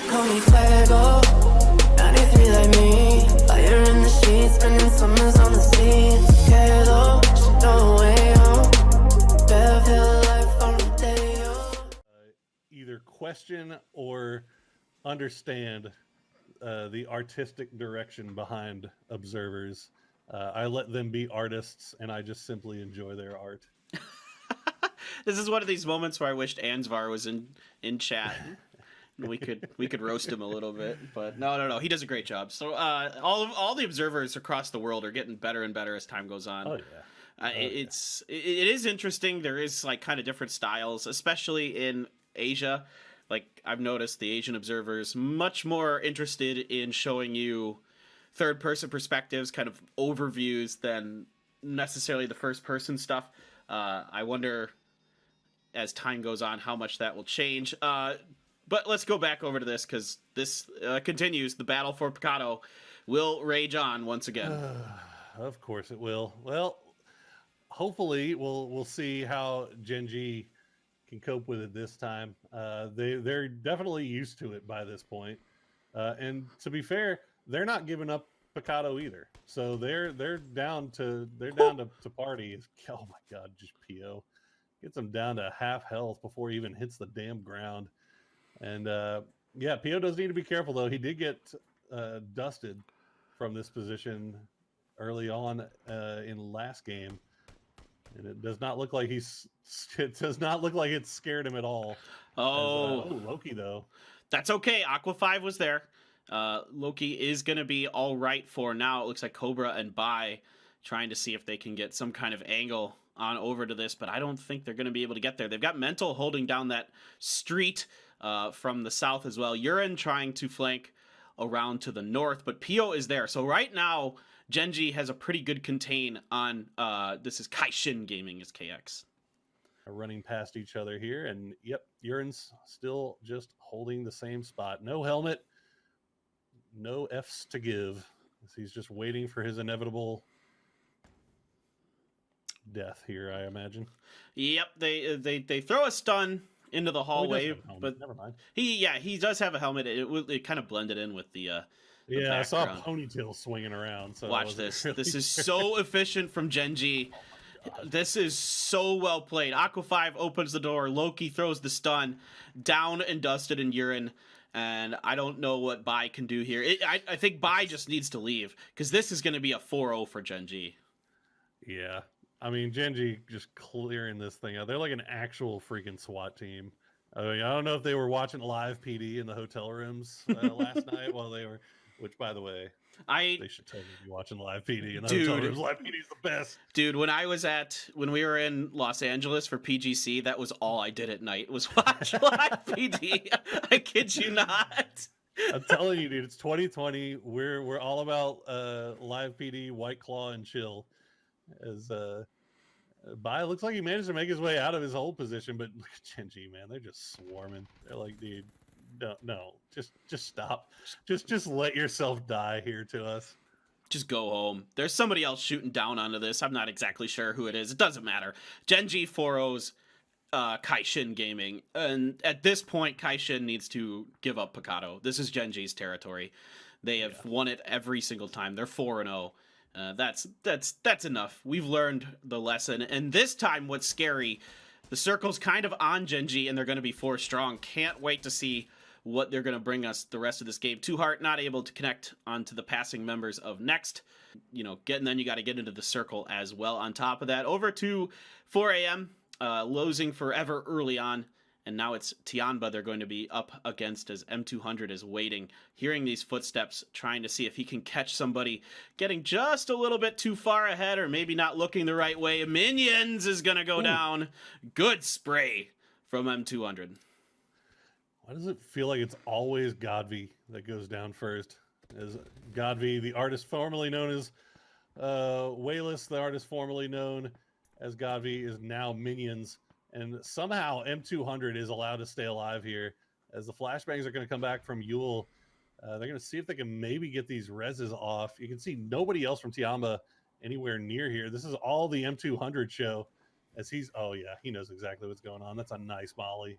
Call me Pecado, 93 like me. Fire in the sheets, spending summers on the sea. Pecado, she throw away home. Bev Hill life on the day. Either question or understand the artistic direction behind observers. I let them be artists, and I just simply enjoy their art. This is one of these moments where I wished Ansvar was in chat. We could roast him a little bit, but no, he does a great job. So all the observers across the world are getting better and better as time goes on. Oh yeah. It is interesting. There is like kind of different styles, especially in Asia. Like I've noticed the Asian observers much more interested in showing you third person perspectives, kind of overviews than necessarily the first person stuff. I wonder as time goes on how much that will change. But let's go back over to this because this continues. The battle for Pecado will rage on once again. Of course it will. Well, hopefully we'll see how Genji can cope with it this time. They're definitely used to it by this point. And to be fair, they're not giving up Pecado either. So they're down to party. Oh my god, just PO gets him down to half health before he even hits the damn ground. And yeah, PO does need to be careful though. He did get dusted from this position early on in last game, and it does not look like it does not look like it scared him at all. Oh, Loki though. That's okay. Aqua5 was there. Loki is going to be all right for now. It looks like Cobra and Bai trying to see if they can get some kind of angle on over to this, but I don't think they're going to be able to get there. They've got Menteul holding down that street from the south as well. Urin trying to flank around to the north, but Pio is there. So right now, Genji has a pretty good contain on, this is Kaishin Gaming is KX. Running past each other here, and yep, Urin's still just holding the same spot. No helmet, no Fs to give. He's just waiting for his inevitable death here, I imagine. Yep, they throw a stun into the hallway, but never mind. He does have a helmet. It kind of blended in with the yeah, background. I saw a ponytail swinging around. So watch this. Really this is so efficient from Genji. This is so well played. Aqua5 opens the door. Loki throws the stun down and dusted in Urin. And I don't know what Bai can do here. I think Bai just needs to leave because this is going to be a 4-0 for Genji. Yeah. I mean, Genji just clearing this thing out. They're like an actual freaking SWAT team. I mean, I don't know if they were watching live PD in the hotel rooms last night while they were, which by the way, they should totally be watching live PD in the hotel rooms. Live PD is the best. Dude, when we were in Los Angeles for PGC, that was all I did at night was watch live PD. I kid you not. I'm telling you, dude, it's 2020. We're all about live PD, White Claw, and chill. As Bai looks like he managed to make his way out of his hold position, but look at Genji, man, they're just swarming. They're like, dude, no, just stop, just let yourself die here to us. Just go home. There's somebody else shooting down onto this. I'm not exactly sure who it is. It doesn't matter. Genji 4-0's Kaishin Gaming, and at this point, Kaishin needs to give up Pecado. This is Genji's territory. They have won it every single time. They're 4-0. That's enough. We've learned the lesson, and this time, what's scary, the circle's kind of on Genji, and they're going to be 4 strong. Can't wait to see what they're going to bring us the rest of this game. Two Heart not able to connect onto the passing members of Next. You know, then you got to get into the circle as well. On top of that, over to 4 a.m. Losing forever early on. And now it's Tianba they're going to be up against as M200 is waiting, hearing these footsteps, trying to see if he can catch somebody, getting just a little bit too far ahead or maybe not looking the right way. Minions is going to go down. Good spray from M200. Why does it feel like it's always Godvi that goes down first? As Godvi, the artist formerly known as Wayless, the artist formerly known as Godvi, is now Minions. And somehow M200 is allowed to stay alive here as the flashbangs are going to come back from Yule. They're going to see if they can maybe get these reses off. You can see nobody else from Tianba anywhere near here. This is all the M200 show as he's, oh yeah, he knows exactly what's going on. That's a nice molly.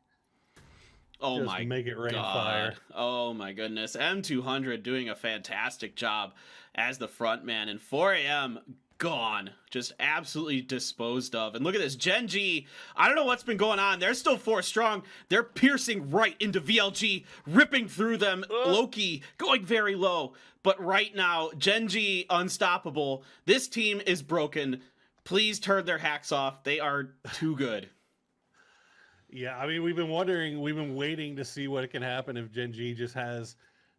Oh Just my make it rain god. fire. Oh my goodness. M200 doing a fantastic job as the front man, and 4AM gone. Just absolutely disposed of. And look at this. Genji, I don't know what's been going on. They're still 4 strong. They're piercing right into VLG, ripping through them. Loki going very low. But right now, Genji unstoppable. This team is broken. Please turn their hacks off. They are too good. Yeah, I mean, we've been waiting to see what can happen if Genji just has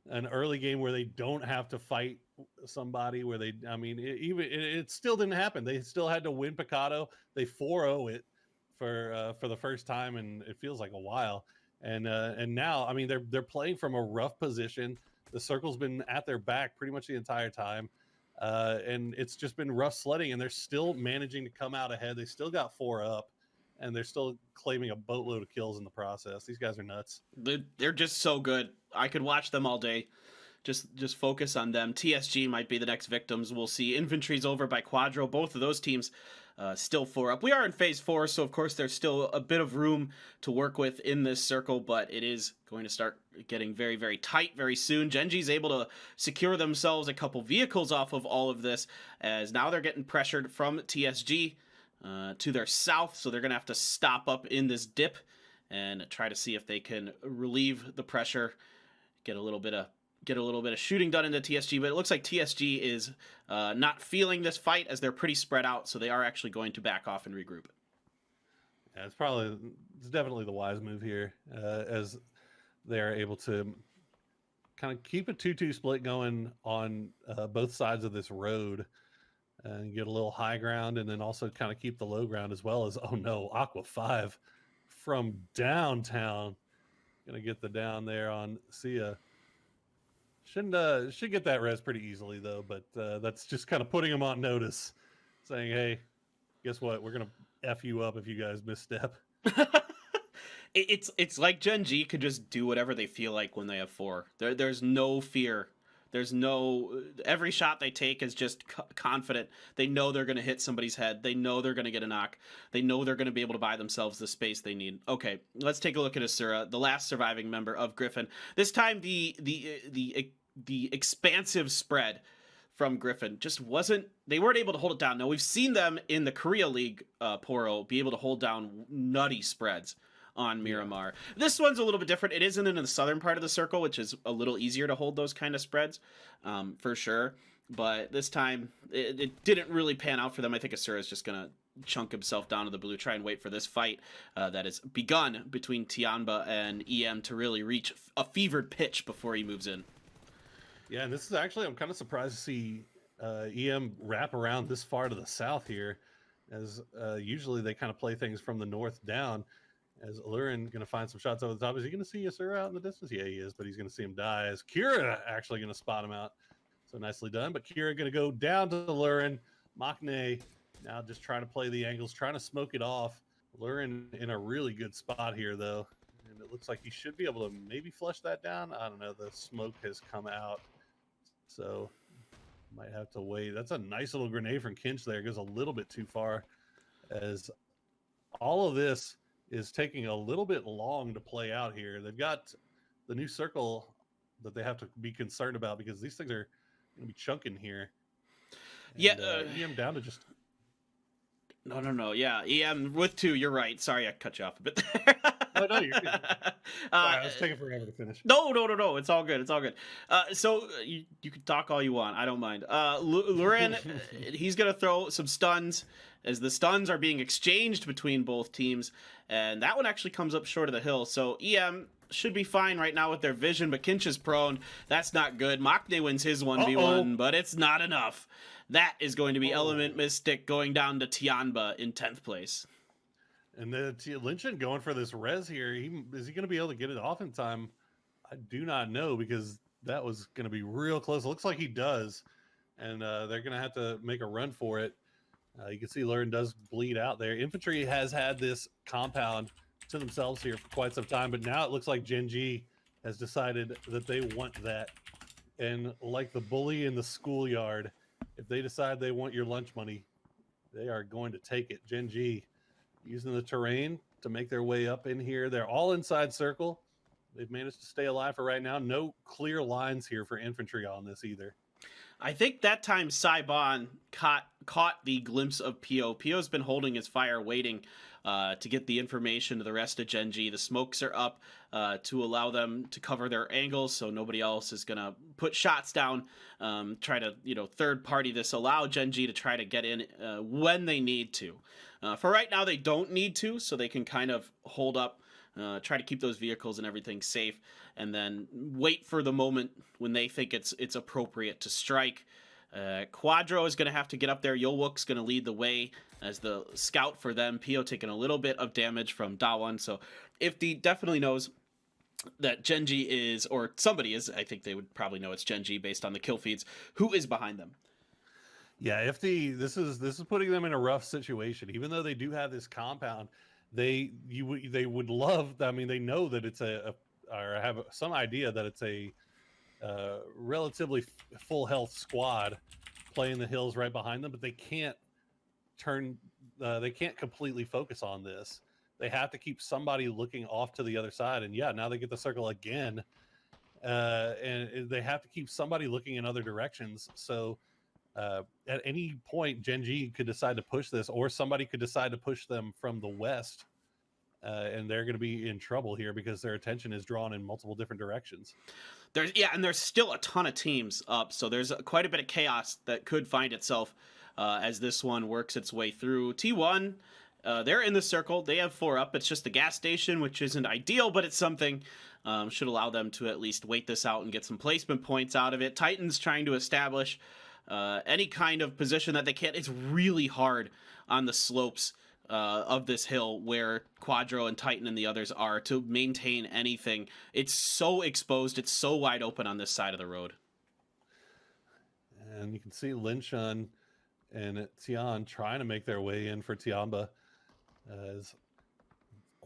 an early game where they don't have to fight somebody. Where they, I mean, it still didn't happen. They still had to win Pecado. They 4-0 it for the first time, and it feels like a while. And now, I mean, they're playing from a rough position. The circle's been at their back pretty much the entire time, and it's just been rough sledding. And they're still managing to come out ahead. They still got 4 up. And they're still claiming a boatload of kills in the process. These guys are nuts. They're just so good. I could watch them all day. Just focus on them. TSG might be the next victims. We'll see. Infantry's over by Quadro. Both of those teams still 4 up. We are in phase 4, so of course there's still a bit of room to work with in this circle, but it is going to start getting very, very tight very soon. Genji's able to secure themselves a couple vehicles off of all of this, as now they're getting pressured from TSG. To their south, so they're gonna have to stop up in this dip and try to see if they can relieve the pressure, get a little bit of shooting done into TSG. But it looks like TSG is not feeling this fight, as they're pretty spread out, so they are actually going to back off and regroup. Yeah, it's definitely the wise move here, as they're able to kind of keep a 2-2 split going on both sides of this road. And get a little high ground, and then also kind of keep the low ground, as well as, oh no, Aqua5 from downtown. Gonna get the down there on Sia. Should get that res pretty easily though, but that's just kind of putting him on notice, saying, hey, guess what? We're gonna F you up if you guys misstep. It's like Gen.G could just do whatever they feel like when they have 4. There's no fear. There's no, every shot they take is just confident. They know they're going to hit somebody's head. They know they're going to get a knock. They know they're going to be able to buy themselves the space they need. Okay, let's take a look at Asura, the last surviving member of Griffin. This time the expansive spread from Griffin just wasn't, they weren't able to hold it down. Now, we've seen them in the Korea League, Poro, be able to hold down nutty spreads on Miramar. This one's a little bit different. It isn't in the southern part of the circle, which is a little easier to hold those kind of spreads, for sure. But this time, it didn't really pan out for them. I think Asura is just going to chunk himself down to the blue, try and wait for this fight that has begun between Tianba and EM to really reach a fevered pitch before he moves in. Yeah, and this is actually, I'm kind of surprised to see EM wrap around this far to the south here, as usually they kind of play things from the north down. As Alurin going to find some shots over the top. Is he going to see Asura out in the distance? Yeah, he is, but he's going to see him die. As Kira actually going to spot him out. So nicely done. But Kira going to go down to Alurin. Maknae now just trying to play the angles, trying to smoke it off. Alurin in a really good spot here, though. And it looks like he should be able to maybe flush that down. I don't know. The smoke has come out. So might have to wait. That's a nice little grenade from Kinch there. It goes a little bit too far, as all of this is taking a little bit long to play out here. They've got the new circle that they have to be concerned about, because these things are going to be chunking here. And, yeah. EM down to just... No. Yeah, EM with 2. You're right. Sorry, I cut you off a bit there. No, you're good. Sorry, I was taking forever to finish. No. It's all good. It's all good. So you can talk all you want. I don't mind. Lurin, he's going to throw some stuns, as the stuns are being exchanged between both teams. And that one actually comes up short of the hill. So EM should be fine right now with their vision, but Kinch is prone. That's not good. Maknae wins his 1v1, but it's not enough. That is going to be Element Mystic going down to Tianba in 10th place. And then Lynchin going for this res here. Is he going to be able to get it off in time? I do not know, because that was going to be real close. It looks like he does. And they're going to have to make a run for it. You can see Lurin does bleed out there. Infantry has had this compound to themselves here for quite some time, but now it looks like Gen.G has decided that they want that. And like the bully in the schoolyard, if they decide they want your lunch money, they are going to take it. Gen.G using the terrain to make their way up in here. They're all inside circle. they've managed to stay alive for right now. No clear lines here for infantry on this either. I think that time Saibon caught the glimpse of Pio. Pio's been holding his fire, waiting to get the information to the rest of Genji. The smokes are up to allow them to cover their angles, so nobody else is going to put shots down, try to, third party this, allow Genji to try to get in when they need to. For right now, they don't need to, so they can kind of hold up, try to keep those vehicles and everything safe, and then wait for the moment when they think it's appropriate to strike. Quadro is going to have to get up there. Yolwook's going to lead the way as the scout for them. Pio taking a little bit of damage from Dawan, so Ifty definitely knows that Genji is, or somebody is, I think they would probably know it's Genji based on the kill feeds, who is behind them. Yeah, Ifty, this is putting them in a rough situation. Even though they do have this compound, they would love. I mean, they know that it's or have some idea that it's a relatively full health squad playing the hills right behind them, but they can't completely focus on this. They have to keep somebody looking off to the other side, and yeah, now they get the circle again, and they have to keep somebody looking in other directions. So at any point, Gen.G could decide to push this, or somebody could decide to push them from the west, and they're going to be in trouble here because their attention is drawn in multiple different directions. There's still a ton of teams up, so there's quite a bit of chaos that could find itself as this one works its way through. T1, they're in the circle. They have 4 up. It's just the gas station, which isn't ideal, but it's something. Should allow them to at least wait this out and get some placement points out of it. Titan's trying to establish any kind of position that they can. It's really hard on the slopes of this hill where Quadro and Titan and the others are to maintain anything. It's so exposed. It's so wide open on this side of the road. And you can see Linshun and Tian trying to make their way in for Tiamba as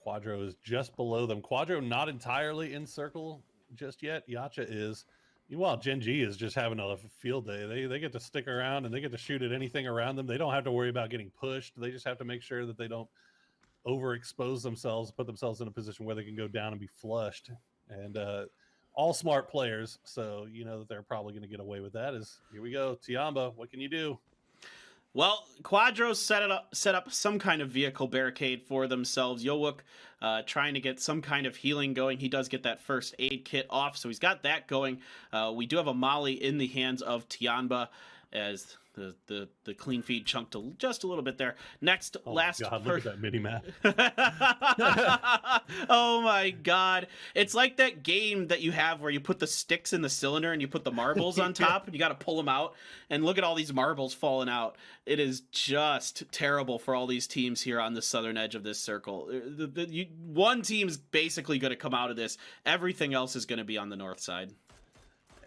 Quadro is just below them. Quadro not entirely in circle just yet. Yacha is. Meanwhile, Gen.G is just having a field day. They get to stick around and they get to shoot at anything around them. They don't have to worry about getting pushed. They just have to make sure that they don't overexpose themselves, put themselves in a position where they can go down and be flushed. And all smart players, so you know that they're probably going to get away with that. Here we go, Tiamba. What can you do? Well, Quadro set up some kind of vehicle barricade for themselves. Yolwook trying to get some kind of healing going. He does get that first aid kit off, so he's got that going. We do have a molly in the hands of Tianba as the clean feed chunked just a little bit there. Next, last God, look at that mini map. Oh my God. It's like that game that you have where you put the sticks in the cylinder and you put the marbles on top and you got to pull them out, and look at all these marbles falling out. It is just terrible for all these teams here on the southern edge of this circle. One team's basically going to come out of this. Everything else is going to be on the north side.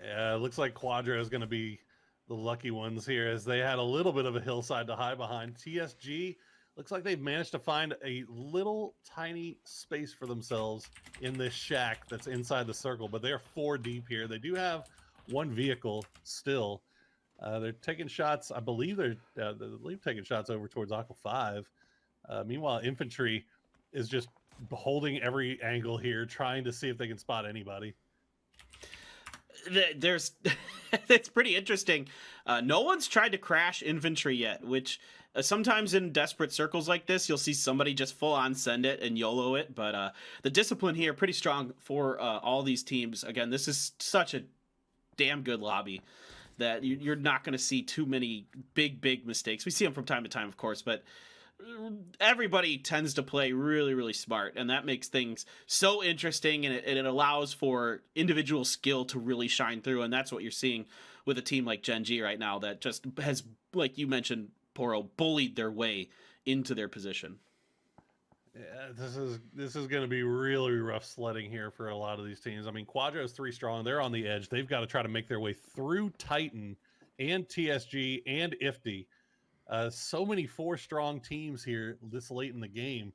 Yeah, it looks like Quadro is going to be the lucky ones here, as they had a little bit of a hillside to hide behind. TSG looks like they've managed to find a little tiny space for themselves in this shack that's inside the circle, but they're 4 deep here. They do have 1 vehicle still. They're taking shots. I believe they're taking shots over towards Aqua5. Meanwhile, infantry is just holding every angle here, trying to see if they can spot anybody. There's it's pretty interesting. No one's tried to crash infantry yet, which sometimes in desperate circles like this, you'll see somebody just full on send it and YOLO it. But the discipline here pretty strong for all these teams. Again, this is such a damn good lobby that you're not going to see too many big mistakes. We see them from time to time, of course, but everybody tends to play really smart, and that makes things so interesting, and it allows for individual skill to really shine through, and that's what you're seeing with a team like Gen.G right now that just has, like you mentioned, Poro, bullied their way into their position. Yeah, this is going to be really rough sledding here for a lot of these teams. I mean, Quadro's 3 strong. They're on the edge. They've got to try to make their way through Titan and TSG and Ifty. So many 4 strong teams here this late in the game.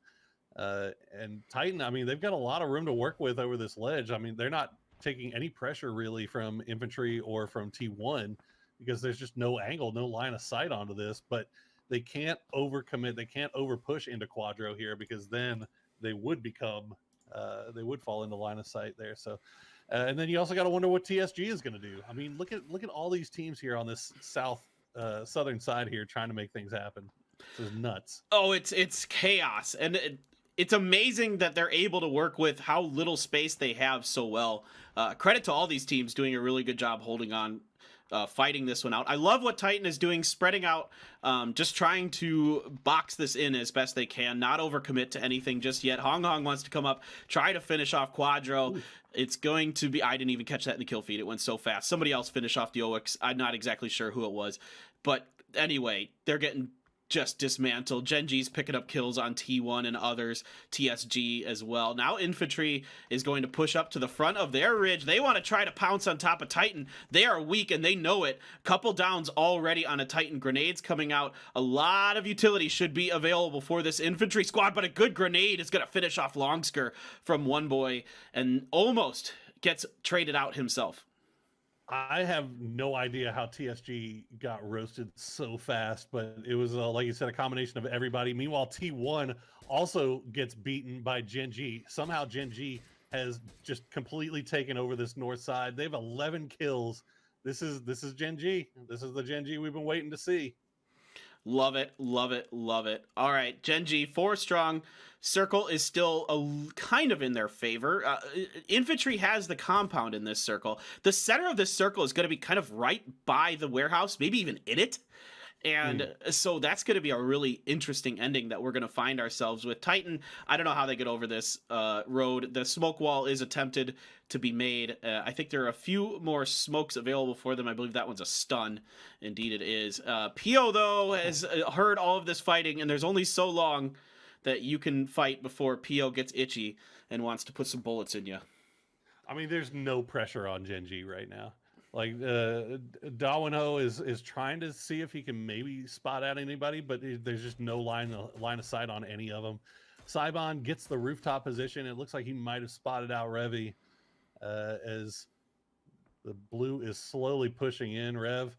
And Titan, I mean, they've got a lot of room to work with over this ledge. I mean, they're not taking any pressure really from infantry or from T1 because there's just no angle, no line of sight onto this. But they can't overcommit. They can't overpush into Quadro here because then they would become they would fall into line of sight there. So, and then you also got to wonder what TSG is going to do. I mean, look at all these teams here on this southern side here trying to make things happen. This is nuts. Oh, it's chaos, and it's amazing that they're able to work with how little space they have so well. Credit to all these teams doing a really good job holding on, fighting this one out. I love what Titan is doing, spreading out, just trying to box this in as best they can, not overcommit to anything just yet. Hong wants to come up, try to finish off Quadro. Ooh. It's going to be, I didn't even catch that in the kill feed. It went so fast. Somebody else finished off the OX. I'm not exactly sure who it was. But anyway, they're getting just dismantled. Genji's picking up kills on T1 and others, TSG as well. Now Infantry is going to push up to the front of their ridge. They want to try to pounce on top of Titan. They are weak and they know it. Couple downs already on a Titan. Grenades coming out. A lot of utility should be available for this Infantry squad, but a good grenade is going to finish off Longsker from One Boy and almost gets traded out himself. I have no idea how TSG got roasted so fast, but it was, like you said, a combination of everybody. Meanwhile, T1 also gets beaten by Gen.G. Somehow Gen.G has just completely taken over this north side. They have 11 kills. This is Gen.G. This is the Gen.G we've been waiting to see. Love it, love it, love it. All right, Gen.G, 4 strong. Circle is still kind of in their favor. Infantry has the compound in this circle. The center of this circle is going to be kind of right by the warehouse, maybe even in it. And so that's going to be a really interesting ending that we're going to find ourselves with. Titan, I don't know how they get over this road. The smoke wall is attempted to be made. I think there are a few more smokes available for them. I believe that one's a stun. Indeed it is. Pio, though, has heard all of this fighting, and there's only so long that you can fight before Pio gets itchy and wants to put some bullets in you. I mean, there's no pressure on Gen.G right now. Like, Dawinho is trying to see if he can maybe spot out anybody, but there's just no line of sight on any of them. Saibon gets the rooftop position. It looks like he might have spotted out Revy as the blue is slowly pushing in. Rev,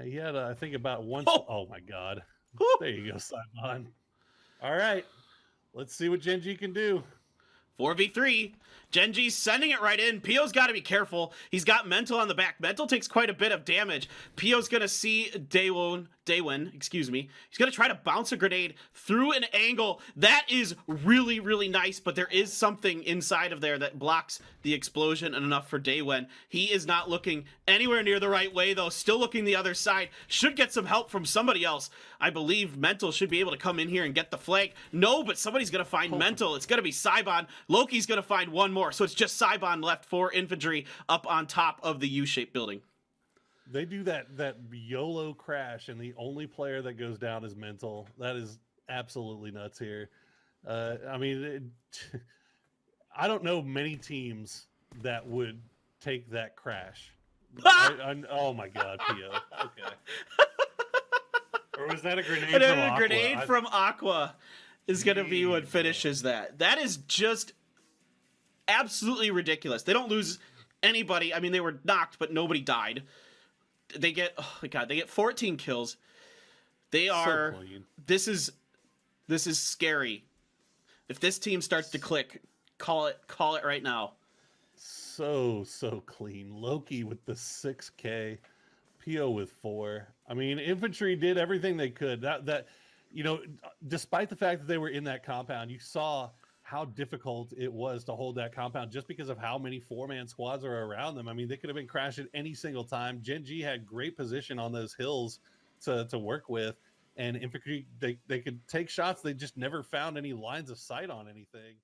he had, I think, about one. Oh my God. There you go, Saibon. All right. Let's see what Gen.G can do. 4v3. Gen.G's sending it right in. Pio's got to be careful. He's got Menteul on the back. Menteul takes quite a bit of damage. Pio's going to see Daewon, excuse me. He's going to try to bounce a grenade through an angle. That is really, really nice, but there is something inside of there that blocks the explosion enough for Daewon. He is not looking anywhere near the right way, though. Still looking the other side. Should get some help from somebody else. I believe Menteul should be able to come in here and get the flank. No, but somebody's going to find Menteul. It's going to be Saibon. Loki's going to find one more. So it's just Saibon left for Infantry up on top of the U-shaped building. They do that YOLO crash, and the only player that goes down is Menteul. That is absolutely nuts here. I mean, I don't know many teams that would take that crash. Oh my God, Pio. Okay. Or was that a grenade from Aqua? A grenade from Aqua is going to be what finishes that. That is just absolutely ridiculous. They don't lose anybody. I mean, they were knocked, but nobody died. They get, oh my God, they get 14 kills. They are, so clean. This is scary. If this team starts to click, call it right now. So clean. Loki with the 6K, Pio with 4. I mean, Infantry did everything they could. That you know, despite the fact that they were in that compound, you saw how difficult it was to hold that compound just because of how many 4-man squads are around them. I mean, they could have been crashing any single time. Gen.G had great position on those hills to work with, and Infantry, they could take shots. They just never found any lines of sight on anything.